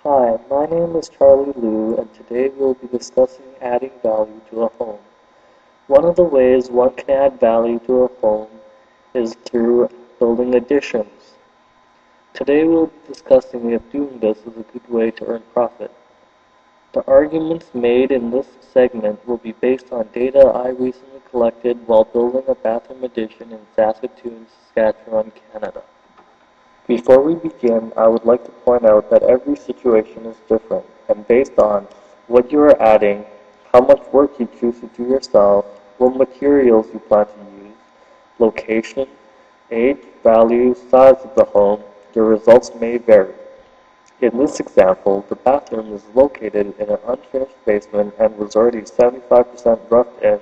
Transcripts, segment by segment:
Hi, my name is Charlie Liu, and today we'll be discussing adding value to a home. One of the ways one can add value to a home is through building additions. Today we'll be discussing if doing this is a good way to earn profit. The arguments made in this segment will be based on data I recently collected while building a bathroom addition in Saskatoon, Saskatchewan, Canada. Before we begin, I would like to point out that every situation is different, and based on what you are adding, how much work you choose to do yourself, what materials you plan to use, location, age, value, size of the home, your results may vary. In this example, the bathroom is located in an unfinished basement and was already 75% roughed in,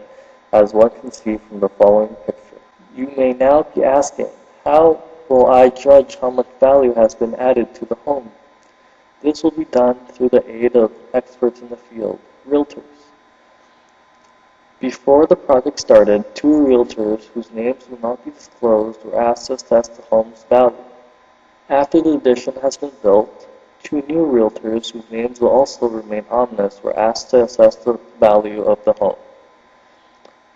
as one can see from the following picture. You may now be asking, how will I judge how much value has been added to the home? This will be done through the aid of experts in the field, realtors. Before the project started, two realtors, whose names will not be disclosed, were asked to assess the home's value. After the addition has been built, two new realtors, whose names will also remain ominous, were asked to assess the value of the home.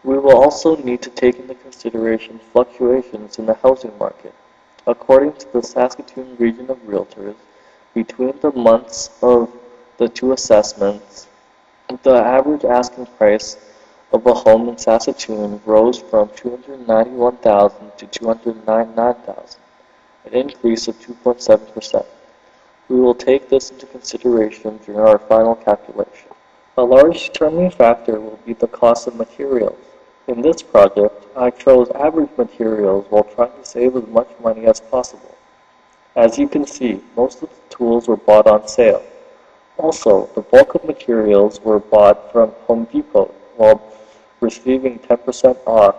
We will also need to take into consideration fluctuations in the housing market. According to the Saskatoon Region of Realtors, between the months of the two assessments, the average asking price of a home in Saskatoon rose from $291,000 to $299,000, an increase of 2.7%. We will take this into consideration during our final calculation. A large determining factor will be the cost of materials. In this project, I chose average materials while trying to save as much money as possible. As you can see, most of the tools were bought on sale. Also, the bulk of materials were bought from Home Depot while receiving 10% off.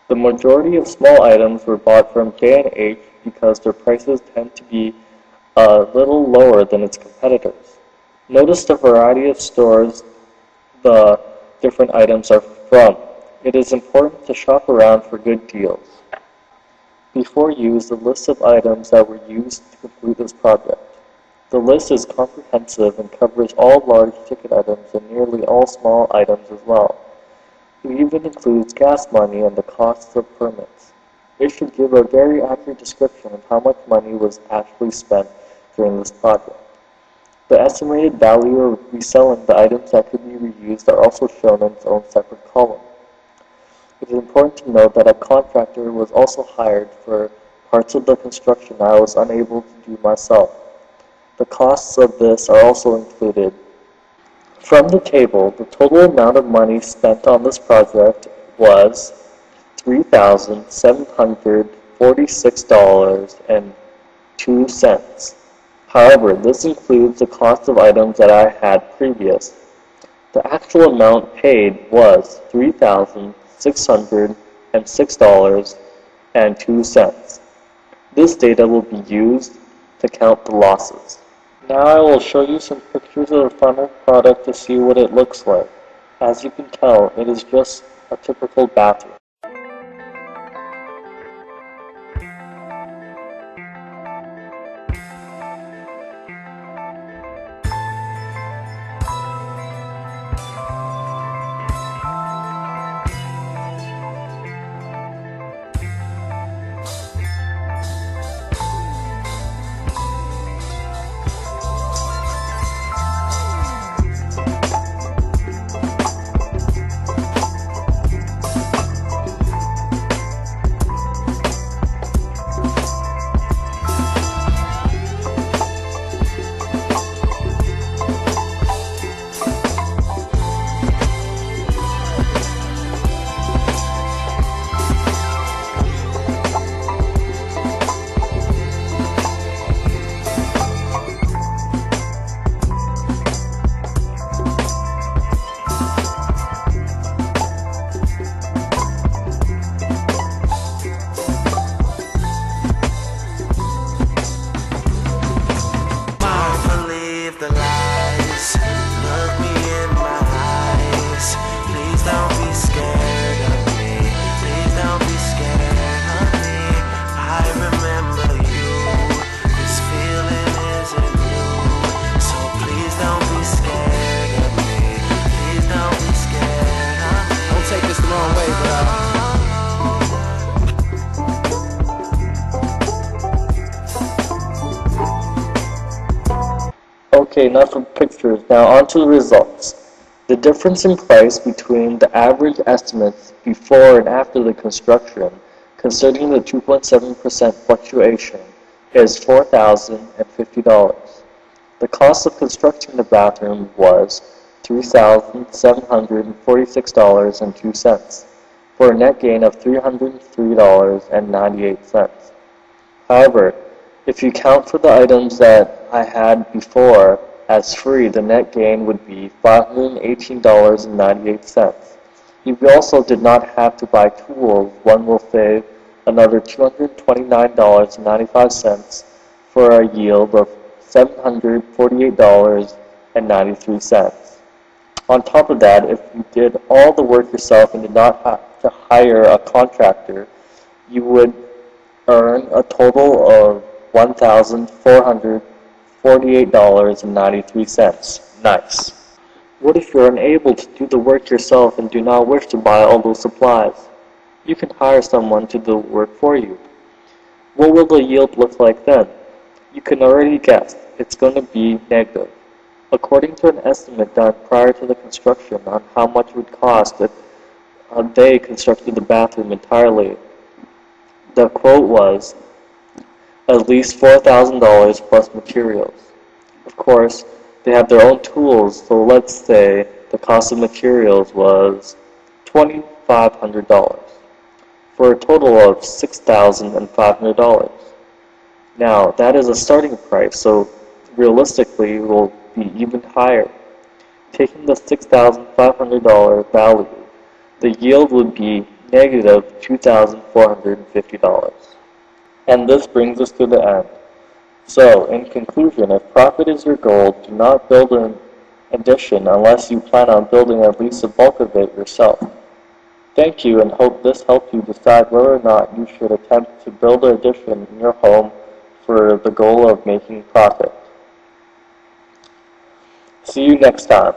The majority of small items were bought from J&H because their prices tend to be a little lower than its competitors. Notice the variety of stores the different items are from. It is important to shop around for good deals. Before you is the list of items that were used to complete this project. The list is comprehensive and covers all large ticket items and nearly all small items as well. It even includes gas money and the costs of permits. It should give a very accurate description of how much money was actually spent during this project. The estimated value of reselling the items that could be reused are also shown in its own separate column. It is important to note that a contractor was also hired for parts of the construction I was unable to do myself. The costs of this are also included. From the table, the total amount of money spent on this project was $3,746.02. However, this includes the cost of items that I had previous. The actual amount paid was $3,606.02. This data will be used to count the losses. Now I will show you some pictures of the final product to see what it looks like. As you can tell, it is just a typical bathroom. Okay, enough of pictures. Now on to the results. The difference in price between the average estimates before and after the construction, considering the 2.7% fluctuation, is $4,050. The cost of constructing the bathroom was $3,746.02, for a net gain of $303.98. However, if you count for the items that I had before as free, the net gain would be $518.98. If you also did not have to buy tools, one will save another $229.95 for a yield of $748.93. On top of that, if you did all the work yourself and did not have to hire a contractor, you would earn a total of $1,448.93. Nice. What if you're unable to do the work yourself and do not wish to buy all those supplies? You can hire someone to do the work for you. What will the yield look like then? You can already guess. It's going to be negative. According to an estimate done prior to the construction on how much it would cost if they constructed the bathroom entirely, the quote was at least $4,000 plus materials. Of course, they have their own tools, so let's say the cost of materials was $2,500 for a total of $6,500. Now, that is a starting price, so realistically it will be even higher. Taking the $6,500 value, the yield would be negative $2,450. And this brings us to the end. So, in conclusion, if profit is your goal, do not build an addition unless you plan on building at least a bulk of it yourself. Thank you, and hope this helped you decide whether or not you should attempt to build an addition in your home for the goal of making profit. See you next time.